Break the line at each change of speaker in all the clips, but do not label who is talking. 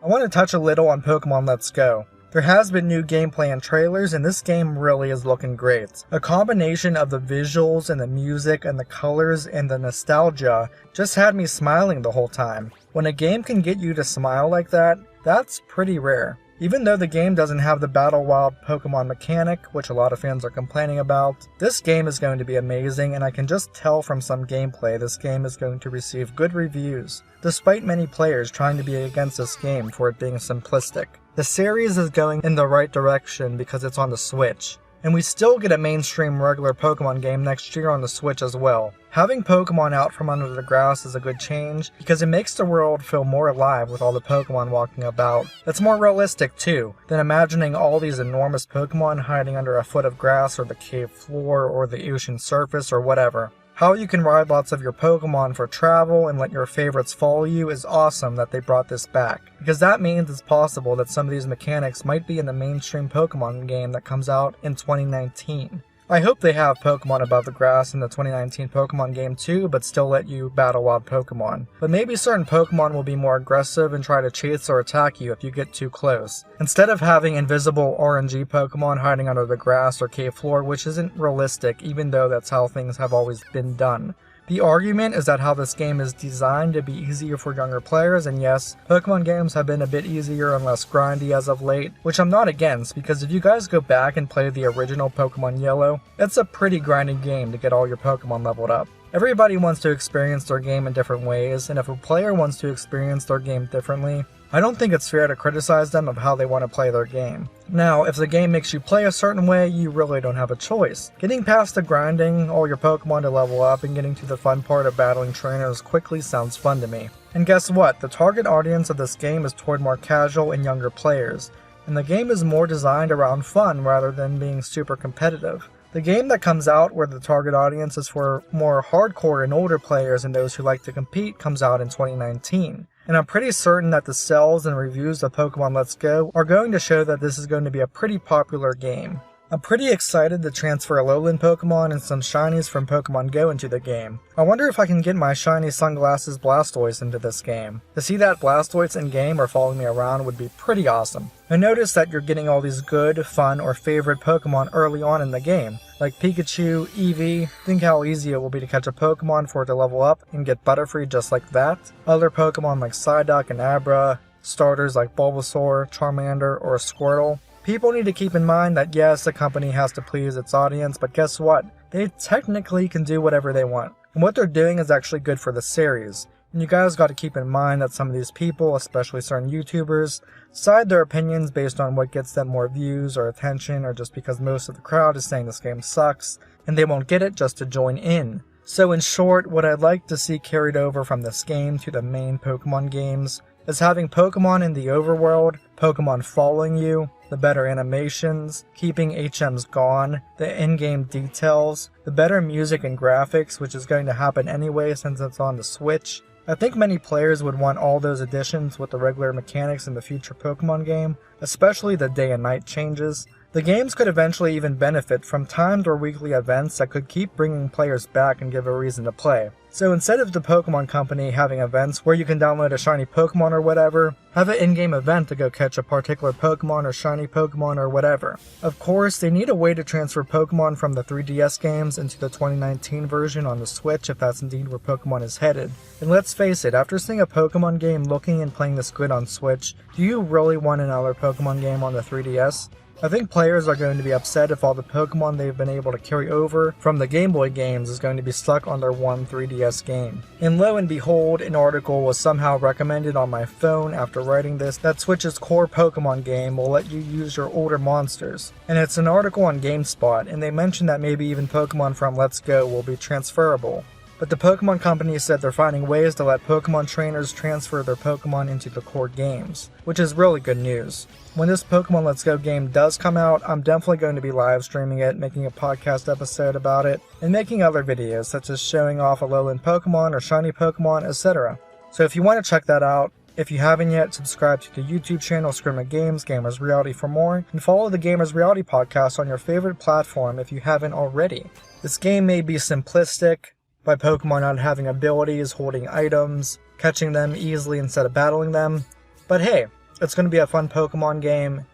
want to touch a little on Pokemon Let's Go. There has been new gameplay and trailers, and this game really is looking great. A combination of the visuals and the music and the colors and the nostalgia just had me smiling the whole time. When a game can get you to smile like that, that's pretty rare. Even though the game doesn't have the Battle Wild Pokemon mechanic, which a lot of fans are complaining about, this game is going to be amazing, and I can just tell from some gameplay this game is going to receive good reviews, despite many players trying to be against this game for it being simplistic. The series is going in the right direction because it's on the Switch, and we still get a mainstream regular Pokemon game next year on the Switch as well. Having Pokemon out from under the grass is a good change because it makes the world feel more alive with all the Pokemon walking about. It's more realistic too than imagining all these enormous Pokemon hiding under a foot of grass or the cave floor or the ocean surface or whatever. How you can ride lots of your Pokemon for travel and let your favorites follow you is awesome that they brought this back, because that means it's possible that some of these mechanics might be in the mainstream Pokemon game that comes out in 2019. I hope they have Pokemon above the grass in the 2019 Pokemon game too, but still let you battle wild Pokemon. But maybe certain Pokemon will be more aggressive and try to chase or attack you if you get too close, instead of having invisible RNG Pokemon hiding under the grass or cave floor, which isn't realistic even though that's how things have always been done. The argument is that how this game is designed to be easier for younger players, and yes, Pokemon games have been a bit easier and less grindy as of late, which I'm not against, because if you guys go back and play the original Pokemon Yellow, it's a pretty grindy game to get all your Pokemon leveled up. Everybody wants to experience their game in different ways, and if a player wants to experience their game differently, I don't think it's fair to criticize them of how they want to play their game. Now, if the game makes you play a certain way, you really don't have a choice. Getting past the grinding all your Pokemon to level up and getting to the fun part of battling trainers quickly sounds fun to me. And guess what? The target audience of this game is toward more casual and younger players, and the game is more designed around fun rather than being super competitive. The game that comes out where the target audience is for more hardcore and older players and those who like to compete comes out in 2019. And I'm pretty certain that the sales and reviews of Pokemon Let's Go are going to show that this is going to be a pretty popular game. I'm pretty excited to transfer Alolan Pokemon and some shinies from Pokemon Go into the game. I wonder if I can get my shiny sunglasses Blastoise into this game. To see that Blastoise in game or following me around would be pretty awesome. I noticed that you're getting all these good, fun, or favorite Pokemon early on in the game, like Pikachu, Eevee. Think how easy it will be to catch a Pokemon for it to level up and get Butterfree just like that. Other Pokemon like Psyduck and Abra, starters like Bulbasaur, Charmander, or Squirtle. People need to keep in mind that yes, a company has to please its audience, but guess what? They technically can do whatever they want. And what they're doing is actually good for the series. And you guys got to keep in mind that some of these people, especially certain YouTubers, decide their opinions based on what gets them more views or attention, or just because most of the crowd is saying this game sucks, and they won't get it just to join in. So in short, what I'd like to see carried over from this game to the main Pokemon games is having Pokemon in the overworld, Pokemon following you, the better animations, keeping HMs gone, the in-game details, the better music and graphics, which is going to happen anyway since it's on the Switch. I think many players would want all those additions with the regular mechanics in the future Pokemon game, especially the day and night changes. The games could eventually even benefit from timed or weekly events that could keep bringing players back and give a reason to play. So instead of the Pokemon Company having events where you can download a shiny Pokemon or whatever, have an in-game event to go catch a particular Pokemon or shiny Pokemon or whatever. Of course, they need a way to transfer Pokemon from the 3DS games into the 2019 version on the Switch if that's indeed where Pokemon is headed. And let's face it, after seeing a Pokemon game looking and playing this good on Switch, do you really want another Pokemon game on the 3DS? I think players are going to be upset if all the Pokemon they've been able to carry over from the Game Boy games is going to be stuck on their one 3DS game. And lo and behold, an article was somehow recommended on my phone after writing this that Switch's core Pokemon game will let you use your older monsters. And it's an article on GameSpot, and they mentioned that maybe even Pokemon from Let's Go will be transferable. But the Pokemon Company said they're finding ways to let Pokemon trainers transfer their Pokemon into the core games, which is really good news. When this Pokemon Let's Go game does come out, I'm definitely going to be live streaming it, making a podcast episode about it, and making other videos such as showing off Alolan Pokemon or shiny Pokemon, etc. So if you want to check that out, if you haven't yet, subscribe to the YouTube channel Screaming Games, Gamers Reality for more, and follow the Gamers Reality podcast on your favorite platform if you haven't already. This game may be simplistic, by Pokemon not having abilities, holding items, catching them easily instead of battling them. But hey, it's going to be a fun Pokemon game,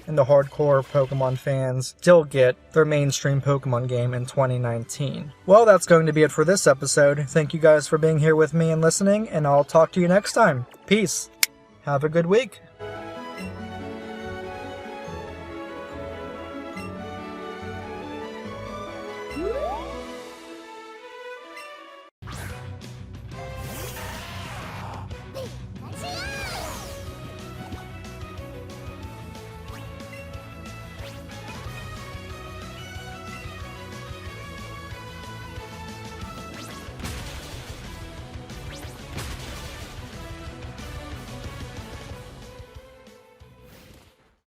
and the hardcore Pokemon fans still get their mainstream Pokemon game in 2019. Well, that's going to be it for this episode. Thank you guys for being here with me and listening, and I'll talk to you next time. Peace. Have a good week.